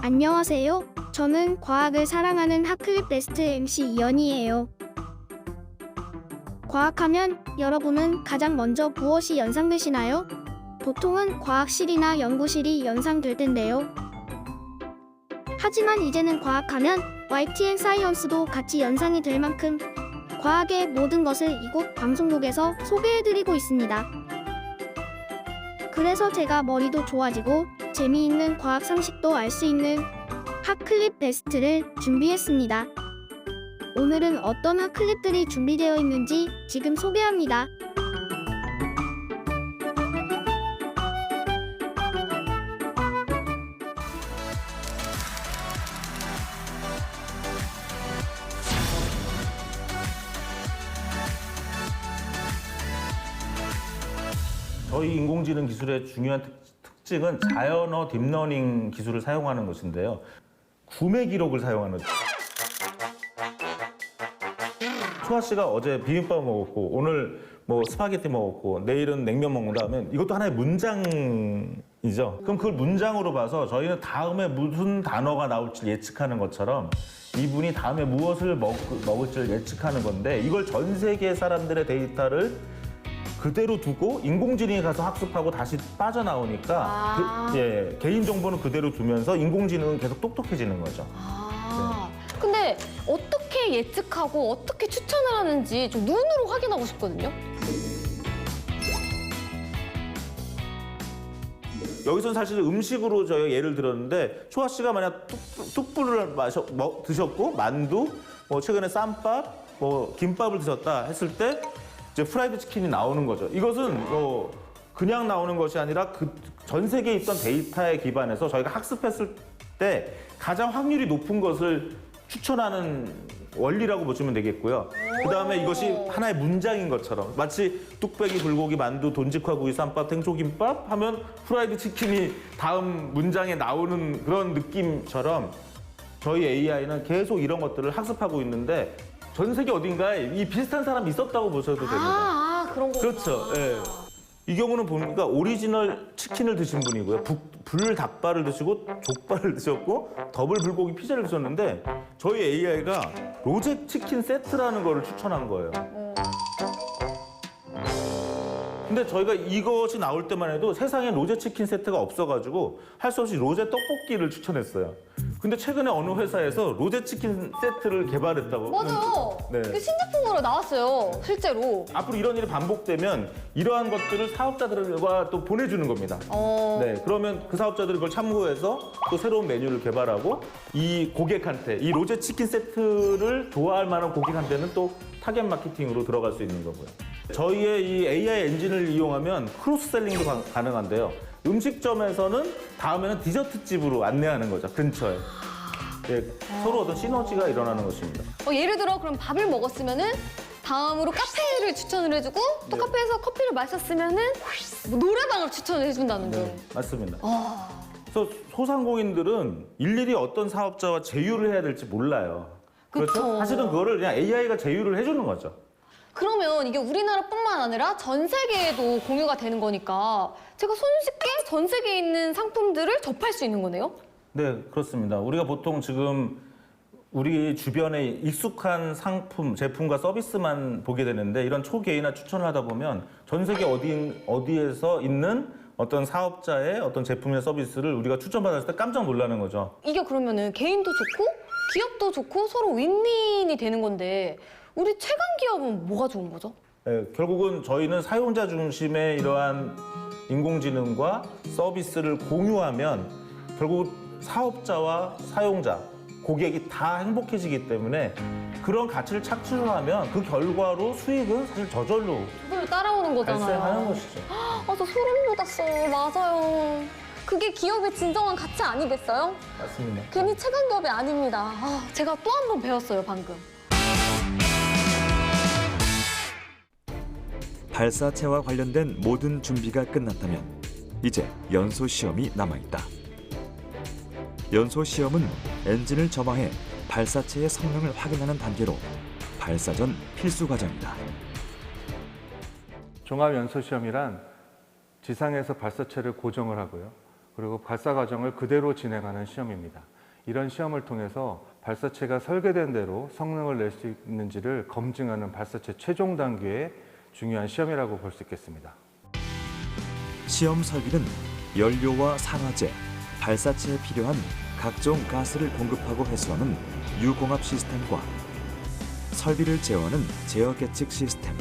안녕하세요. 저는 과학을 사랑하는 핫클립 베스트 MC 이연이에요. 과학하면 여러분은 가장 먼저 무엇이 연상되시나요? 보통은 과학실이나 연구실이 연상될 텐데요. 하지만 이제는 과학하면 YTN 사이언스도 같이 연상이 될 만큼 과학의 모든 것을 이곳 방송국에서 소개해드리고 있습니다. 그래서 제가 머리도 좋아지고 재미있는 과학 상식도 알 수 있는 핫클립 베스트를 준비했습니다. 오늘은 어떤 핫클립들이 준비되어 있는지 지금 소개합니다. 저희 인공지능 기술의 중요한 특징은 자연어 딥러닝 기술을 사용하는 것인데요. 구매 기록을 사용하는 거죠. 초아 씨가 어제 비빔밥 먹었고 오늘 뭐 스파게티 먹었고 내일은 냉면 먹는다 하면 이것도 하나의 문장이죠. 그럼 그걸 문장으로 봐서 저희는 다음에 무슨 단어가 나올지 예측하는 것처럼 이분이 다음에 무엇을 먹을지를 예측하는 건데 이걸 전 세계 사람들의 데이터를 그대로 두고 인공지능이 가서 학습하고 다시 빠져나오니까 개인 정보는 그대로 두면서 인공지능은 계속 똑똑해지는 거죠. 근데 어떻게 예측하고 어떻게 추천을 하는지 좀 눈으로 확인하고 싶거든요. 여기서는 사실 음식으로 저희가 예를 들었는데 초아 씨가 만약 뚝불을 드셨고 만두, 뭐 최근에 쌈밥, 뭐 김밥을 드셨다 했을 때 이제 프라이드 치킨이 나오는 거죠. 이것은 그냥 나오는 것이 아니라 그 전 세계에 있던 데이터에 기반해서 저희가 학습했을 때 가장 확률이 높은 것을 추천하는 원리라고 보시면 되겠고요. 그다음에 이것이 하나의 문장인 것처럼 마치 뚝배기, 불고기, 만두, 돈직화구이, 쌈밥, 탱초김밥 하면 프라이드 치킨이 다음 문장에 나오는 그런 느낌처럼 저희 AI는 계속 이런 것들을 학습하고 있는데 전 세계 어딘가에 이 비슷한 사람이 있었다고 보셔도 됩니다. 그런 거. 그렇죠. 예. 이 경우는 보니까 오리지널 치킨을 드신 분이고요. 불닭발을 드시고 족발을 드셨고 더블 불고기 피자를 드셨는데 저희 AI가 로제 치킨 세트라는 거를 추천한 거예요. 근데 저희가 이것이 나올 때만 해도 세상에 로제 치킨 세트가 없어가지고 할 수 없이 로제 떡볶이를 추천했어요. 근데 최근에 어느 회사에서 로제 치킨 세트를 개발했다고. 맞아요. 네. 그 신제품으로 나왔어요, 실제로. 앞으로 이런 일이 반복되면 이러한 것들을 사업자들과 또 보내주는 겁니다. 네, 그러면 그 사업자들이 그걸 참고해서 또 새로운 메뉴를 개발하고 이 고객한테 이 로제 치킨 세트를 좋아할 만한 고객한테는 또 타겟 마케팅으로 들어갈 수 있는 거고요. 저희의 이 AI 엔진을 이용하면 크로스셀링도 가능한데요. 음식점에서는 다음에는 디저트 집으로 안내하는 거죠, 근처에. 네, 서로 어떤 시너지가 일어나는 것입니다. 예를 들어 그럼 밥을 먹었으면은 다음으로 카페를 추천을 해주고 또 카페에서 커피를 마셨으면은 뭐 노래방을 추천을 해준다는 거. 네, 맞습니다. 그래서 소상공인들은 일일이 어떤 사업자와 제휴를 해야 될지 몰라요. 그렇죠? 그쵸. 사실은 그거를 그냥 AI가 제휴를 해주는 거죠. 그러면 이게 우리나라뿐만 아니라 전 세계에도 공유가 되는 거니까 제가 손쉽게 전 세계에 있는 상품들을 접할 수 있는 거네요? 네, 그렇습니다. 우리가 보통 지금 우리 주변에 익숙한 상품, 제품과 서비스만 보게 되는데 이런 초개인화 추천을 하다 보면 전 세계 어디에서 있는 어떤 사업자의 어떤 제품이나 서비스를 우리가 추천받았을 때 깜짝 놀라는 거죠. 이게 그러면은 개인도 좋고 기업도 좋고 서로 윈윈이 되는 건데 우리 최강 기업은 뭐가 좋은 거죠? 네, 결국은 저희는 사용자 중심의 이러한 인공지능과 서비스를 공유하면 결국 사업자와 사용자, 고객이 다 행복해지기 때문에 그런 가치를 착취하면 그 결과로 수익은 사실 저절로 그걸 따라오는 거잖아요. 발생하는 것이죠. 저 소름 돋았어요. 맞아요. 그게 기업의 진정한 가치 아니겠어요? 맞습니다. 괜히 최강 기업이 아닙니다. 제가 또 한 번 배웠어요, 방금. 발사체와 관련된 모든 준비가 끝났다면 이제 연소 시험이 남아있다. 연소 시험은 엔진을 점화해 발사체의 성능을 확인하는 단계로 발사 전 필수 과정이다. 종합연소시험이란 지상에서 발사체를 고정을 하고요. 그리고 발사 과정을 그대로 진행하는 시험입니다. 이런 시험을 통해서 발사체가 설계된 대로 성능을 낼 수 있는지를 검증하는 발사체 최종 단계의 중요한 시험이라고 볼 수 있겠습니다. 시험 설비는 연료와 산화제, 발사체에 필요한 각종 가스를 공급하고 회수하는 유공합 시스템과 설비를 제어하는 제어 계측 시스템,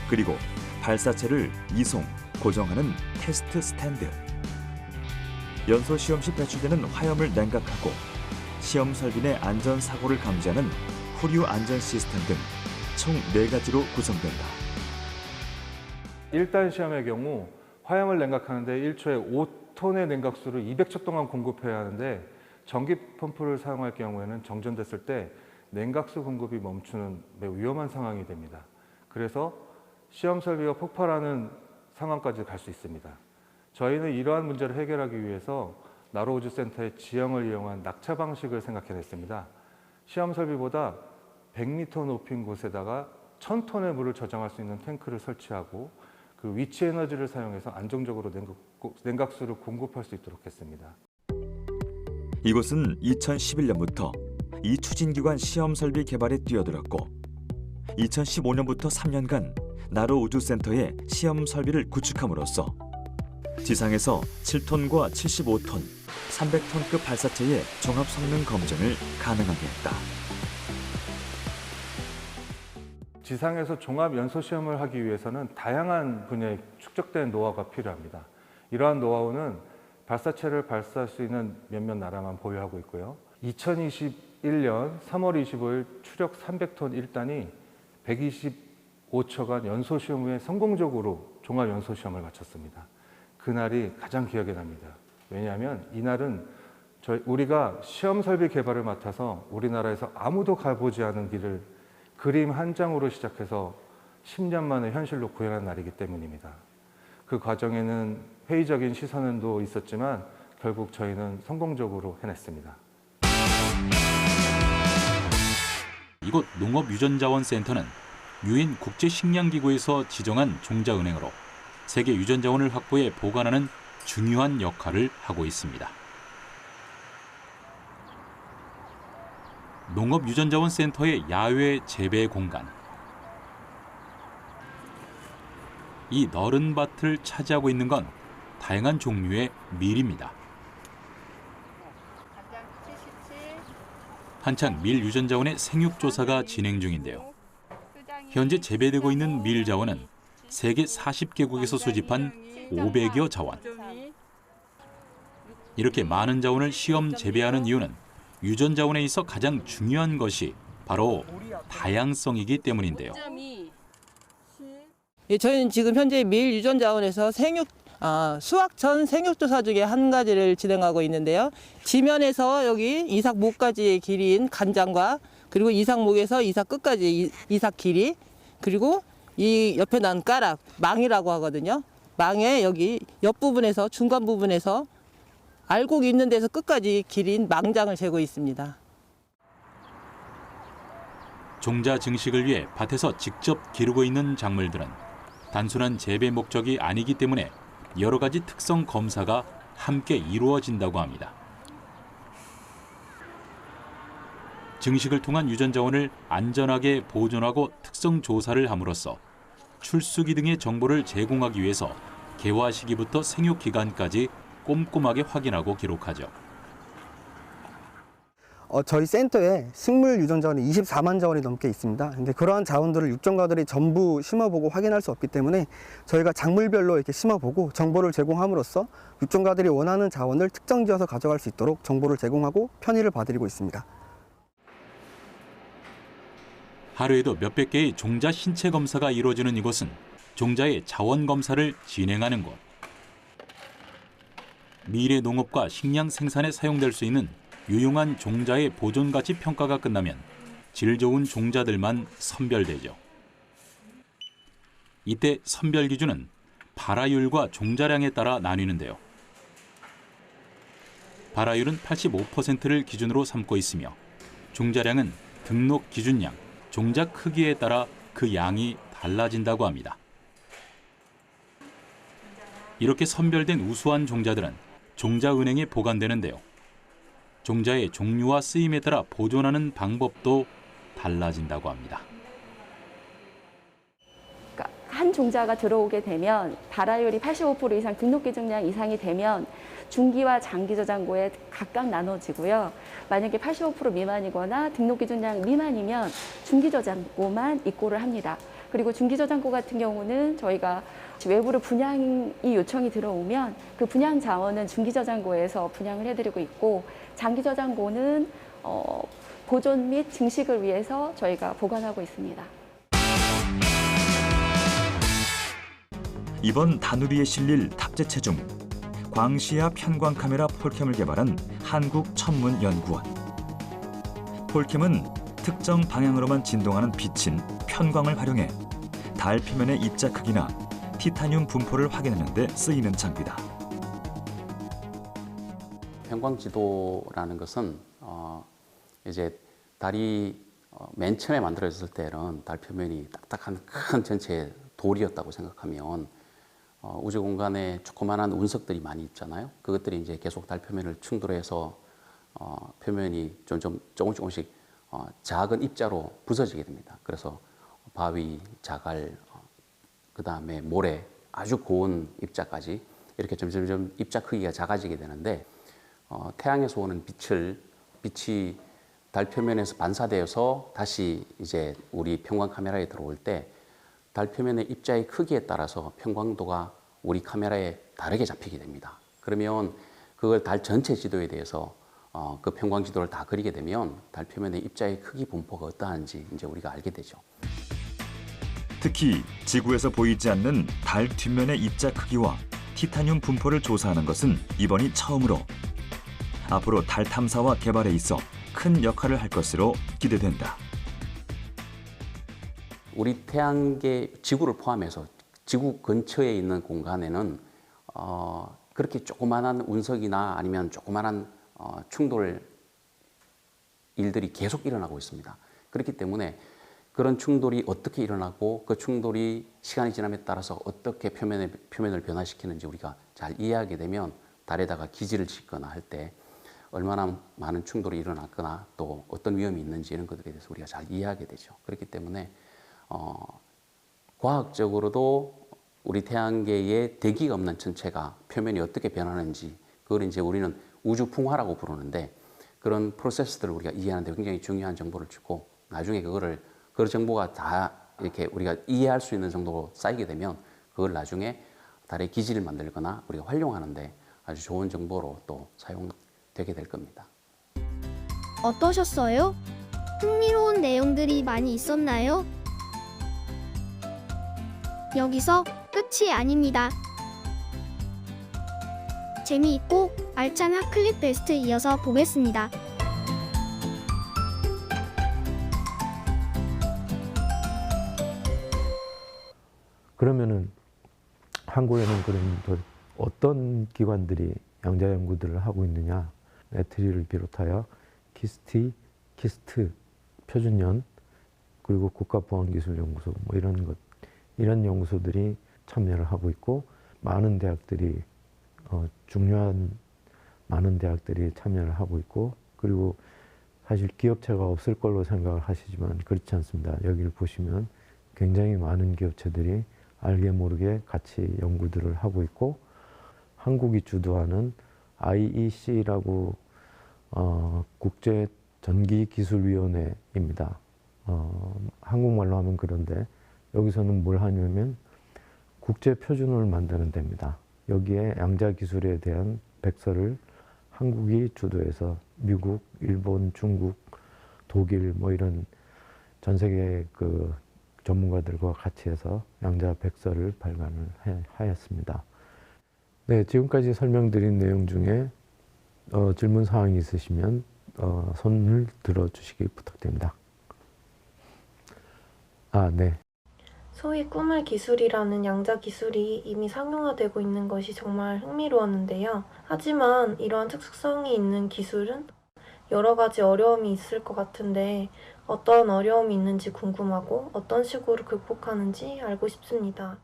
그리고 발사체를 이송, 고정하는 테스트 스탠드, 연소 시험 시 배출되는 화염을 냉각하고 시험 설비 내 안전 사고를 감지하는 후류 안전 시스템 등 총 4가지로 구성된다. 1단 시험의 경우 화염을 냉각하는데 1초에 5톤의 냉각수를 200초 동안 공급해야 하는데 전기 펌프를 사용할 경우에는 정전됐을 때 냉각수 공급이 멈추는 매우 위험한 상황이 됩니다. 그래서 시험 설비가 폭발하는 상황까지 갈 수 있습니다. 저희는 이러한 문제를 해결하기 위해서 나로우주센터의 지형을 이용한 낙차 방식을 생각해냈습니다. 시험 설비보다 100m 높인 곳에다가 1000톤의 물을 저장할 수 있는 탱크를 설치하고 그 위치 에너지를 사용해서 안정적으로 냉각수를 공급할 수 있도록 했습니다. 이곳은 2011년부터 이 추진기관 시험 설비 개발에 뛰어들었고 2015년부터 3년간 나로우주센터의 시험 설비를 구축함으로써 지상에서 7톤과 75톤, 300톤급 발사체의 종합 성능 검증을 가능하게 했다. 지상에서 종합 연소 시험을 하기 위해서는 다양한 분야의 축적된 노하우가 필요합니다. 이러한 노하우는 발사체를 발사할 수 있는 몇몇 나라만 보유하고 있고요. 2021년 3월 25일 추력 300톤 1단이 125초간 연소 시험 후에 성공적으로 종합 연소 시험을 마쳤습니다. 그날이 가장 기억에 납니다. 왜냐하면 이날은 우리가 시험 설비 개발을 맡아서 우리나라에서 아무도 가보지 않은 길을 그림 한 장으로 시작해서 10년 만에 현실로 구현한 날이기 때문입니다. 그 과정에는 회의적인 시선도 있었지만 결국 저희는 성공적으로 해냈습니다. 이곳 농업유전자원센터는 유엔 국제식량기구에서 지정한 종자은행으로 세계 유전자원을 확보해 보관하는 중요한 역할을 하고 있습니다. 농업유전자원센터의 야외 재배 공간. 이 넓은 밭을 차지하고 있는 건 다양한 종류의 밀입니다. 한창 밀 유전자원의 생육조사가 진행 중인데요. 현재 재배되고 있는 밀 자원은 세계 40개국에서 수집한 500여 자원. 이렇게 많은 자원을 시험 재배하는 이유는 유전 자원에 있어 가장 중요한 것이 바로 다양성이기 때문인데요. 예, 저희는 지금 현재 밀 유전 자원에서 수확 전 생육조사 중에 한 가지를 진행하고 있는데요. 지면에서 여기 이삭 목까지의 길이인 간장과 그리고 이삭 목에서 이삭 끝까지 이삭 길이, 그리고 이 옆에 난 가락, 망이라고 하거든요. 망의 여기 옆부분에서 중간 부분에서 알곡이 있는 데서 끝까지 길인 망장을 재고 있습니다. 종자 증식을 위해 밭에서 직접 기르고 있는 작물들은 단순한 재배 목적이 아니기 때문에 여러 가지 특성 검사가 함께 이루어진다고 합니다. 증식을 통한 유전 자원을 안전하게 보존하고 특성 조사를 함으로써 출수기 등의 정보를 제공하기 위해서 개화 시기부터 생육 기간까지 꼼꼼하게 확인하고 기록하죠. 저희 센터에 식물 유전 자원이 24만 자원이 넘게 있습니다. 근데 그러한 자원들을 육종가들이 전부 심어보고 확인할 수 없기 때문에 저희가 작물별로 이렇게 심어보고 정보를 제공함으로써 육종가들이 원하는 자원을 특정 지어서 가져갈 수 있도록 정보를 제공하고 편의를 봐드리고 있습니다. 하루에도 몇백 개의 종자 신체 검사가 이루어지는 이곳은 종자의 자원 검사를 진행하는 곳. 미래 농업과 식량 생산에 사용될 수 있는 유용한 종자의 보존 가치 평가가 끝나면 질 좋은 종자들만 선별되죠. 이때 선별 기준은 발화율과 종자량에 따라 나뉘는데요. 발화율은 85%를 기준으로 삼고 있으며 종자량은 등록 기준량, 종자 크기에 따라 그 양이 달라진다고 합니다. 이렇게 선별된 우수한 종자들은 종자은행에 보관되는데요. 종자의 종류와 쓰임에 따라 보존하는 방법도 달라진다고 합니다. 한 종자가 들어오게 되면 발화율이 85% 이상 등록 기준량 이상이 되면 중기와 장기 저장고에 각각 나눠지고요. 만약에 85% 미만이거나 등록 기준량 미만이면 중기 저장고만 입고를 합니다. 그리고 중기 저장고 같은 경우는 저희가 외부로 분양이 요청이 들어오면 그 분양 자원은 중기 저장고에서 분양을 해드리고 있고, 장기 저장고는 보존 및 증식을 위해서 저희가 보관하고 있습니다. 이번 다누리에 실릴 탑재체 중 광시야 편광 카메라 폴캠을 개발한 한국천문연구원. 폴캠은 특정 방향으로만 진동하는 빛인 편광을 활용해 달 표면의 입자 크기나 티타늄 분포를 확인하는 데 쓰이는 장비다. 편광 지도라는 것은 이제 달이 맨 처음에 만들어졌을 때는 달 표면이 딱딱한 큰 전체의 돌이었다고 생각하면 우주 공간에 조그마한 운석들이 많이 있잖아요. 그것들이 이제 계속 달 표면을 충돌해서 표면이 조금씩 작은 입자로 부서지게 됩니다. 그래서 바위, 자갈, 그 다음에 모래, 아주 고운 입자까지 이렇게 점점 입자 크기가 작아지게 되는데, 태양에서 오는 빛이 달 표면에서 반사되어서 다시 이제 우리 편광 카메라에 들어올 때 달 표면의 입자의 크기에 따라서 편광도가 우리 카메라에 다르게 잡히게 됩니다. 그러면 그걸 달 전체 지도에 대해서 그 편광 지도를 다 그리게 되면 달 표면의 입자의 크기 분포가 어떠한지 이제 우리가 알게 되죠. 특히 지구에서 보이지 않는 달 뒷면의 입자 크기와 티타늄 분포를 조사하는 것은 이번이 처음으로 앞으로 달 탐사와 개발에 있어 큰 역할을 할 것으로 기대된다. 우리 태양계 지구를 포함해서 지구 근처에 있는 공간에는 그렇게 조그만한 운석이나 아니면 조그만한 충돌 일들이 계속 일어나고 있습니다. 그렇기 때문에 그런 충돌이 어떻게 일어나고 그 충돌이 시간이 지남에 따라서 어떻게 표면을 변화시키는지 우리가 잘 이해하게 되면 달에다가 기지를 짓거나 할 때 얼마나 많은 충돌이 일어났거나 또 어떤 위험이 있는지 이런 것들에 대해서 우리가 잘 이해하게 되죠. 그렇기 때문에 과학적으로도 우리 태양계에 대기가 없는 천체가 표면이 어떻게 변하는지, 그걸 이제 우리는 우주 풍화라고 부르는데, 그런 프로세스들을 우리가 이해하는 데 굉장히 중요한 정보를 주고, 나중에 그 정보가 다 이렇게 우리가 이해할 수 있는 정도로 쌓이게 되면 그걸 나중에 달의 기지를 만들거나 우리가 활용하는데 아주 좋은 정보로 또 사용되게 될 겁니다. 어떠셨어요? 흥미로운 내용들이 많이 있었나요? 여기서 끝이 아닙니다. 재미있고 알찬 핫클립 베스트 이어서 보겠습니다. 그러면은 한국에는 그럼 어떤 기관들이 양자 연구들을 하고 있느냐? 에트리를 비롯하여 키스트 표준연, 그리고 국가보안기술연구소 뭐 이런 연구소들이 참여를 하고 있고, 많은 대학들이 중요한 많은 대학들이 참여를 하고 있고, 그리고 사실 기업체가 없을 걸로 생각을 하시지만 그렇지 않습니다. 여기를 보시면 굉장히 많은 기업체들이 알게 모르게 같이 연구들을 하고 있고, 한국이 주도하는 IEC라고 국제전기기술위원회입니다. 한국말로 하면 그런데 여기서는 뭘 하냐면 국제 표준을 만드는 데입니다. 여기에 양자 기술에 대한 백서를 한국이 주도해서 미국, 일본, 중국, 독일 뭐 이런 전 세계 그 전문가들과 같이 해서 양자 백서를 발간을 하였습니다. 네, 지금까지 설명드린 내용 중에 질문 사항이 있으시면 손을 들어주시기 부탁드립니다. 네. 소위 꿈의 기술이라는 양자 기술이 이미 상용화되고 있는 것이 정말 흥미로웠는데요. 하지만 이러한 특수성이 있는 기술은 여러 가지 어려움이 있을 것 같은데 어떤 어려움이 있는지 궁금하고 어떤 식으로 극복하는지 알고 싶습니다.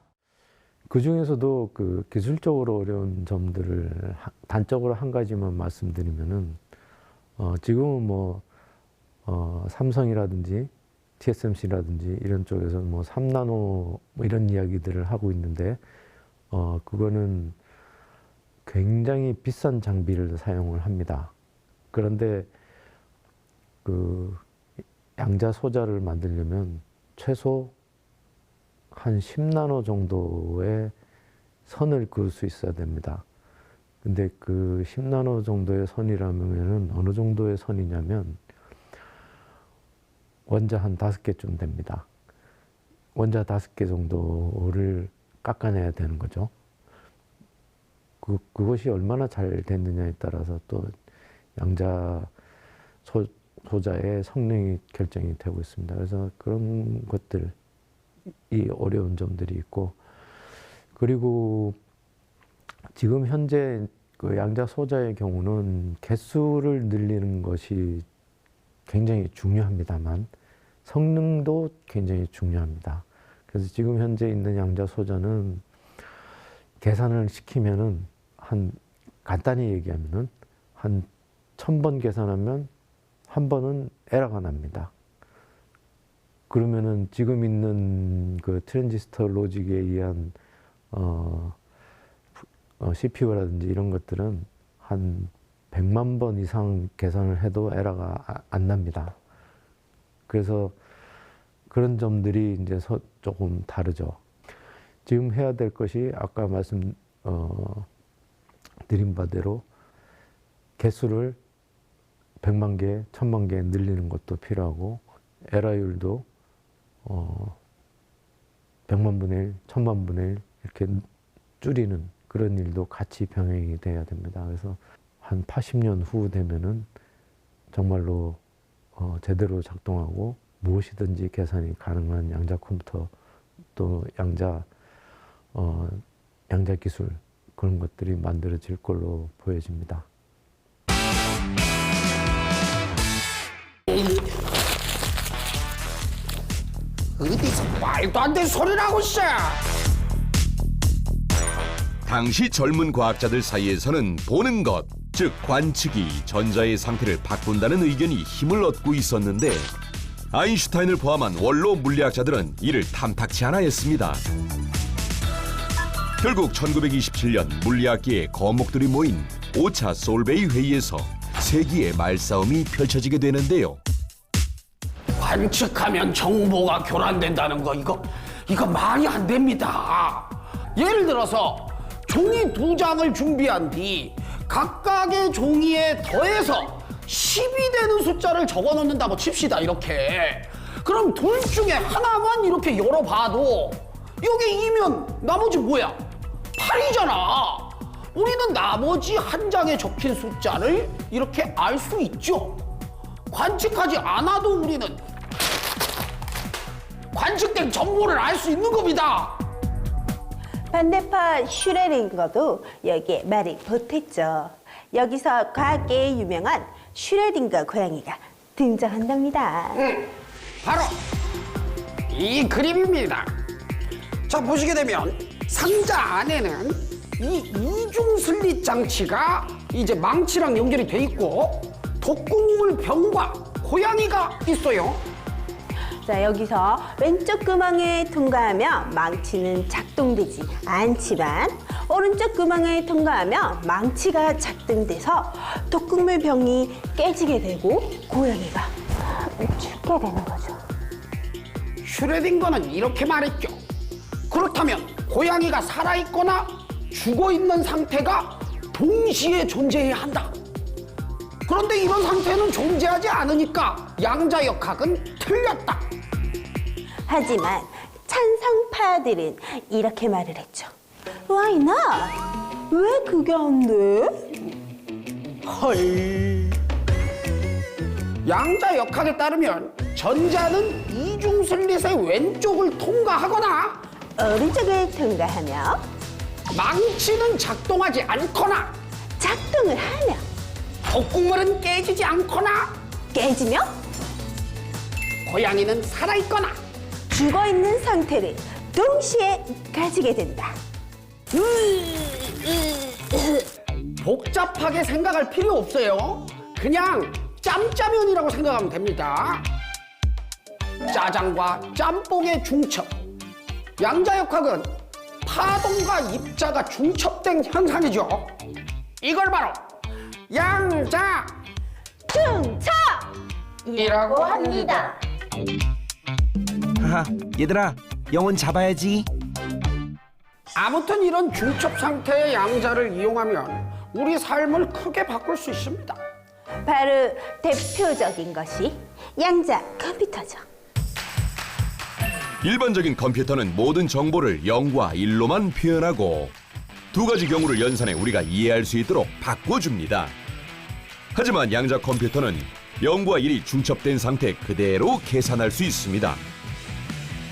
그 중에서도 그 기술적으로 어려운 점들을 단적으로 한 가지만 말씀드리면은 지금은 뭐 삼성이라든지 TSMC라든지 이런 쪽에서 뭐 3나노 뭐 이런 이야기들을 하고 있는데 그거는 굉장히 비싼 장비를 사용을 합니다. 그런데 그 양자 소자를 만들려면 최소 한 10나노 정도의 선을 그을 수 있어야 됩니다. 근데 그 10나노 정도의 선이라면 어느 정도의 선이냐면 원자 한 5개쯤 됩니다. 원자 5개 정도를 깎아내야 되는 거죠. 그것이 얼마나 잘 됐느냐에 따라서 또 양자 소자의 성능이 결정이 되고 있습니다. 그래서 그런 것들이 어려운 점들이 있고, 그리고 지금 현재 그 양자 소자의 경우는 개수를 늘리는 것이 굉장히 중요합니다만 성능도 굉장히 중요합니다. 그래서 지금 현재 있는 양자 소자는 계산을 시키면은 간단히 얘기하면은 한 1000번 계산하면 한 번은 에러가 납니다. 그러면은 지금 있는 그 트랜지스터 로직에 의한 CPU라든지 이런 것들은 한 100만 번 이상 계산을 해도 에러가 안 납니다. 그래서 그런 점들이 이제 조금 다르죠. 지금 해야 될 것이 아까 드린 바대로 개수를 100만 개, 1000만 개 늘리는 것도 필요하고 에러율도 100만 분의 1, 1000만 분의 1 이렇게 줄이는 그런 일도 같이 병행이 돼야 됩니다. 그래서 한 80년 후 되면은 정말로 제대로 작동하고 무엇이든지 계산이 가능한 양자 컴퓨터 또 양자 기술 그런 것들이 만들어질 걸로 보여집니다. 어디서 말도 안 되는 소리를 하고 있어! 당시 젊은 과학자들 사이에서는 보는 것, 즉 관측이 전자의 상태를 바꾼다는 의견이 힘을 얻고 있었는데 아인슈타인을 포함한 원로 물리학자들은 이를 탐탁치 않아 했습니다. 결국 1927년 물리학계의 거목들이 모인 5차 솔베이 회의에서 세기의 말싸움이 펼쳐지게 되는데요. 관측하면 정보가 교란된다는 거 이거 말이 안 됩니다. 예를 들어서 종이 2장을 준비한 뒤 각각의 종이에 더해서 10이 되는 숫자를 적어 놓는다고 칩시다. 이렇게. 그럼 둘 중에 하나만 이렇게 열어봐도 이게 2면 나머지 뭐야? 8이잖아. 우리는 나머지 한 장에 적힌 숫자를 이렇게 알 수 있죠. 관측하지 않아도 우리는 관측된 정보를 알 수 있는 겁니다. 반대파 슈레딩거도 여기에 말을 못했죠. 여기서 과학계에 유명한 슈레딩거 고양이가 등장한답니다. 바로 이 그림입니다. 자, 보시게 되면 상자 안에는 이 이중 슬릿 장치가 이제 망치랑 연결이 돼 있고 독극물 병과 고양이가 있어요. 자, 여기서 왼쪽 구멍에 통과하면 망치는 작동되지 않지만 오른쪽 구멍에 통과하면 망치가 작동돼서 독극물 병이 깨지게 되고 고양이가 죽게 되는 거죠. 슈레딩거는 이렇게 말했죠. 그렇다면 고양이가 살아있거나 죽어있는 상태가 동시에 존재해야 한다. 그런데 이런 상태는 존재하지 않으니까 양자역학은 틀렸다. 하지만 찬성파들은 이렇게 말을 했죠. Why not? 왜 그게 안 돼? 헐. 양자역학에 따르면 전자는 이중슬릿의 왼쪽을 통과하거나 오른쪽을 통과하며 망치는 작동하지 않거나 작동을 하며 독극물은 깨지지 않거나 깨지며 고양이는 살아있거나 죽어있는 상태를 동시에 가지게 된다. 복잡하게 생각할 필요 없어요. 그냥 짬짜면이라고 생각하면 됩니다. 짜장과 짬뽕의 중첩. 양자역학은 파동과 입자가 중첩된 현상이죠. 이걸 바로 양자 중첩이라고 합니다. 하하, 얘들아, 영혼 잡아야지. 아무튼 이런 중첩 상태의 양자를 이용하면 우리 삶을 크게 바꿀 수 있습니다. 바로 대표적인 것이 양자 컴퓨터죠. 일반적인 컴퓨터는 모든 정보를 0과 1로만 표현하고 두 가지 경우를 연산해 우리가 이해할 수 있도록 바꿔줍니다. 하지만 양자 컴퓨터는 0과 1이 중첩된 상태 그대로 계산할 수 있습니다.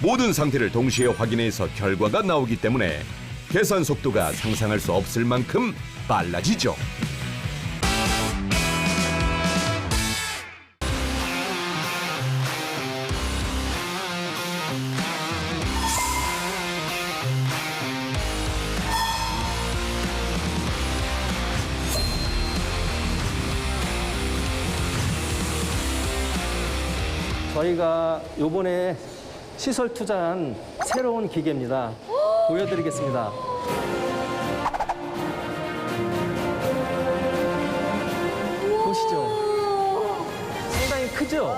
모든 상태를 동시에 확인해서 결과가 나오기 때문에 계산 속도가 상상할 수 없을 만큼 빨라지죠. 저희가 요번에 시설 투자한 새로운 기계입니다. 보여드리겠습니다. 보시죠. 상당히 크죠?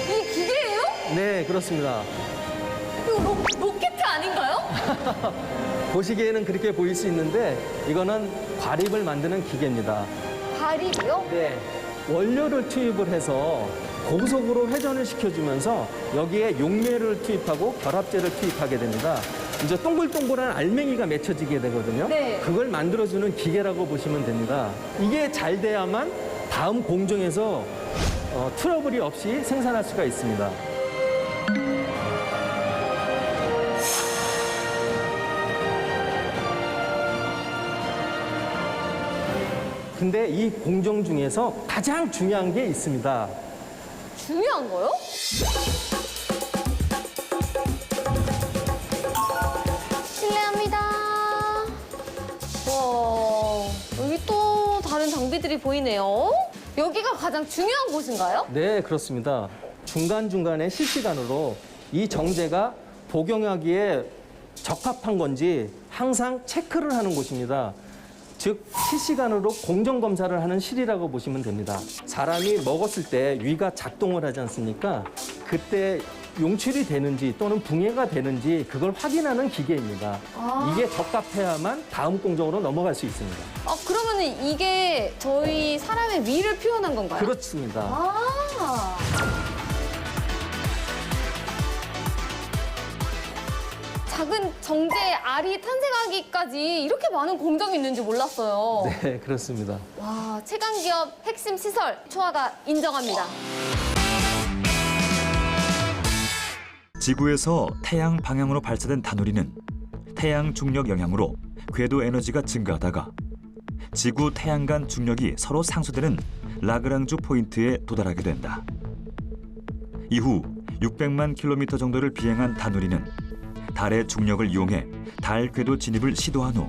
이게 기계예요? 네, 그렇습니다. 이거 로켓 아닌가요? 보시기에는 그렇게 보일 수 있는데 이거는 과립을 만드는 기계입니다. 발입이요? 네. 원료를 투입을 해서 고속으로 회전을 시켜주면서 여기에 용매를 투입하고 결합제를 투입하게 됩니다. 이제 동글동글한 알맹이가 맺혀지게 되거든요. 네. 그걸 만들어주는 기계라고 보시면 됩니다. 이게 잘 돼야만 다음 공정에서 트러블이 없이 생산할 수가 있습니다. 근데 이 공정 중에서 가장 중요한 게 있습니다. 중요한 거요? 실례합니다. 와, 여기 또 다른 장비들이 보이네요. 여기가 가장 중요한 곳인가요? 네, 그렇습니다. 중간중간에 실시간으로 이 정제가 복용하기에 적합한 건지 항상 체크를 하는 곳입니다. 즉 실시간으로 공정검사를 하는 실이라고 보시면 됩니다. 사람이 먹었을 때 위가 작동을 하지 않습니까? 그때 용출이 되는지 또는 붕해가 되는지 그걸 확인하는 기계입니다. 이게 적합해야만 다음 공정으로 넘어갈 수 있습니다. 그러면 이게 저희 사람의 위를 표현한 건가요? 그렇습니다. 작은 정제 알이 탄생하기까지 이렇게 많은 공정이 있는지 몰랐어요. 네, 그렇습니다. 와, 최강기업 핵심 시설 초아가 인정합니다. 지구에서 태양 방향으로 발사된 다누리는 태양 중력 영향으로 궤도 에너지가 증가하다가 지구 태양 간 중력이 서로 상쇄되는 라그랑주 포인트에 도달하게 된다. 이후 600만 킬로미터 정도를 비행한 다누리는 달의 중력을 이용해 달 궤도 진입을 시도한 후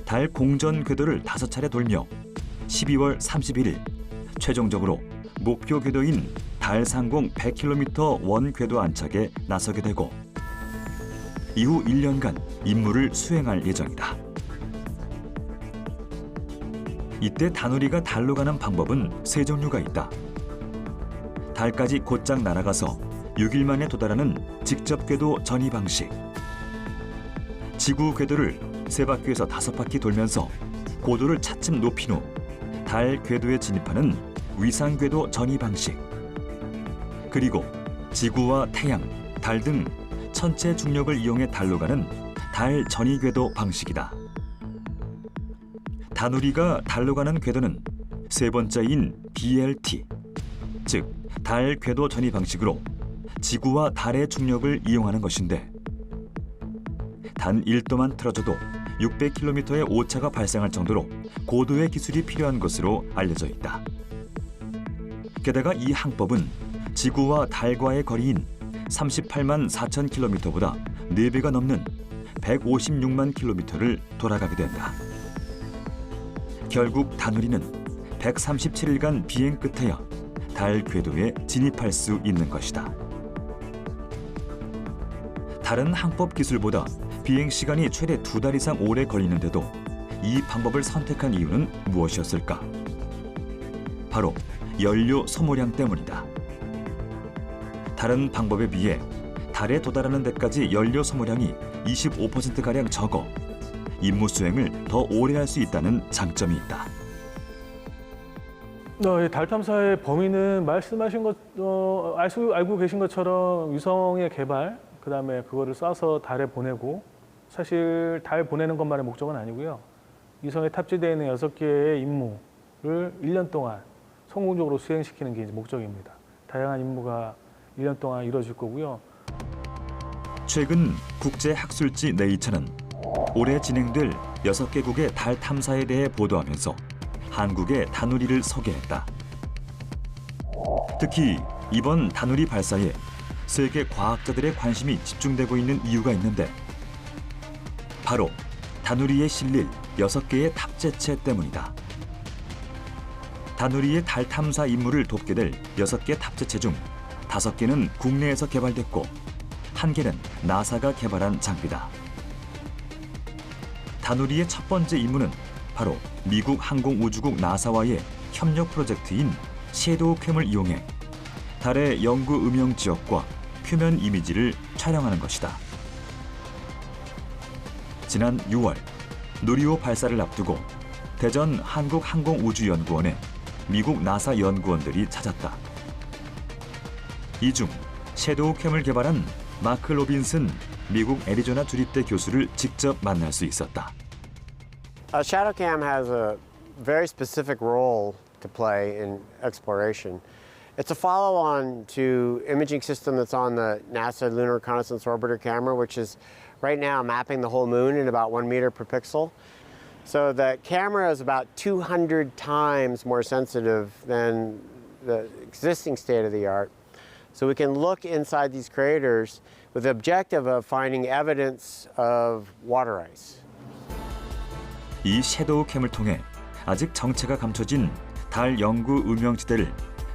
달 공전 궤도를 5차례 돌며 12월 31일 최종적으로 목표 궤도인 달 상공 100km 원 궤도 안착에 나서게 되고 이후 1년간 임무를 수행할 예정이다. 이때 다누리가 달로 가는 방법은 세 종류가 있다. 달까지 곧장 날아가서 6일 만에 도달하는 직접 궤도 전이 방식. 지구 궤도를 3바퀴에서 5바퀴 돌면서 고도를 차츰 높인 후 달 궤도에 진입하는 위상 궤도 전이 방식. 그리고 지구와 태양, 달 등 천체 중력을 이용해 달로 가는 달 전이 궤도 방식이다. 다누리가 달로 가는 궤도는 세 번째인 DLT, 즉 달 궤도 전이 방식으로 지구와 달의 중력을 이용하는 것인데 단 1도만 틀어져도 600km의 오차가 발생할 정도로 고도의 기술이 필요한 것으로 알려져 있다. 게다가 이 항법은 지구와 달과의 거리인 38만 4천 킬로미터보다 4배가 넘는 156만 킬로미터를 돌아가게 된다. 결국 다누리는 137일간 비행 끝에야 달 궤도에 진입할 수 있는 것이다. 다른 항법 기술보다 비행 시간이 최대 2달 이상 오래 걸리는데도 이 방법을 선택한 이유는 무엇이었을까? 바로 연료 소모량 때문이다. 다른 방법에 비해 달에 도달하는 데까지 연료 소모량이 25%가량 적어 임무 수행을 더 오래 할 수 있다는 장점이 있다. 달 탐사의 범위는 말씀하신 것, 알고 계신 것처럼 위성의 개발, 그다음에 그거를 쏴서 달에 보내고, 사실 달 보내는 것만의 목적은 아니고요. 위성에 탑재되어 있는 6개의 임무를 1년 동안 성공적으로 수행시키는 게 이제 목적입니다. 다양한 임무가 1년 동안 이루어질 거고요. 최근 국제학술지 네이처는 올해 진행될 6개국의 달 탐사에 대해 보도하면서 한국의 다누리를 소개했다. 특히 이번 다누리 발사에 세계 과학자들의 관심이 집중되고 있는 이유가 있는데 바로 다누리에 실릴 6개의 탑재체 때문이다. 다누리의 달 탐사 임무를 돕게 될 6개 탑재체 중 5개는 국내에서 개발됐고 1개는 나사가 개발한 장비다. 다누리의 첫 번째 임무는 바로 미국 항공우주국 나사와의 협력 프로젝트인 섀도우 캠을 이용해 달의 영구 음영 지역과 표면 이미지를 촬영하는 것이다. 지난 6월 누리호 발사를 앞두고 대전 한국항공우주연구원에 미국 나사 연구원들이 찾았다. 이 중 섀도우 캠을 개발한 마크 로빈슨 미국 애리조나 주립대 교수를 직접 만날 수 있었다. ShadowCam has a very specific role to play in exploration. It's a follow-on to imaging system that's on the NASA Lunar Reconnaissance Orbiter camera, which is right now mapping the whole moon in about 1 meter per pixel. So the camera is about 200 times more sensitive than the existing state-of-the-art. So we can look inside these craters with the objective of finding evidence of water ice. 이 섀도우 캠을 통해 아직 정체가 감춰진 달 영구 음영지대를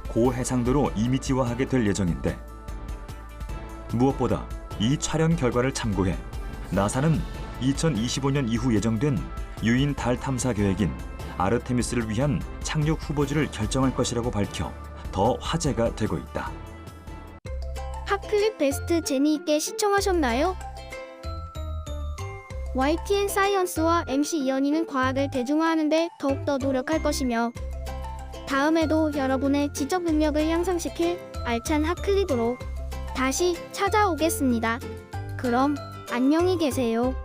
고해상도로 이미지화하게 될 예정인데 무엇보다 이 촬영 결과를 참고해 나사는 2025년 이후 예정된 유인 달 탐사 계획인 아르테미스를 위한 착륙 후보지를 결정할 것이라고 밝혀 더 화제가 되고 있다. 핫클립 베스트 재미있게 시청하셨나요? YTN 사이언스와 MC 이연희는 과학을 대중화하는 데 더욱더 노력할 것이며 다음에도 여러분의 지적 능력을 향상시킬 알찬 핫클립으로 다시 찾아오겠습니다. 그럼 안녕히 계세요.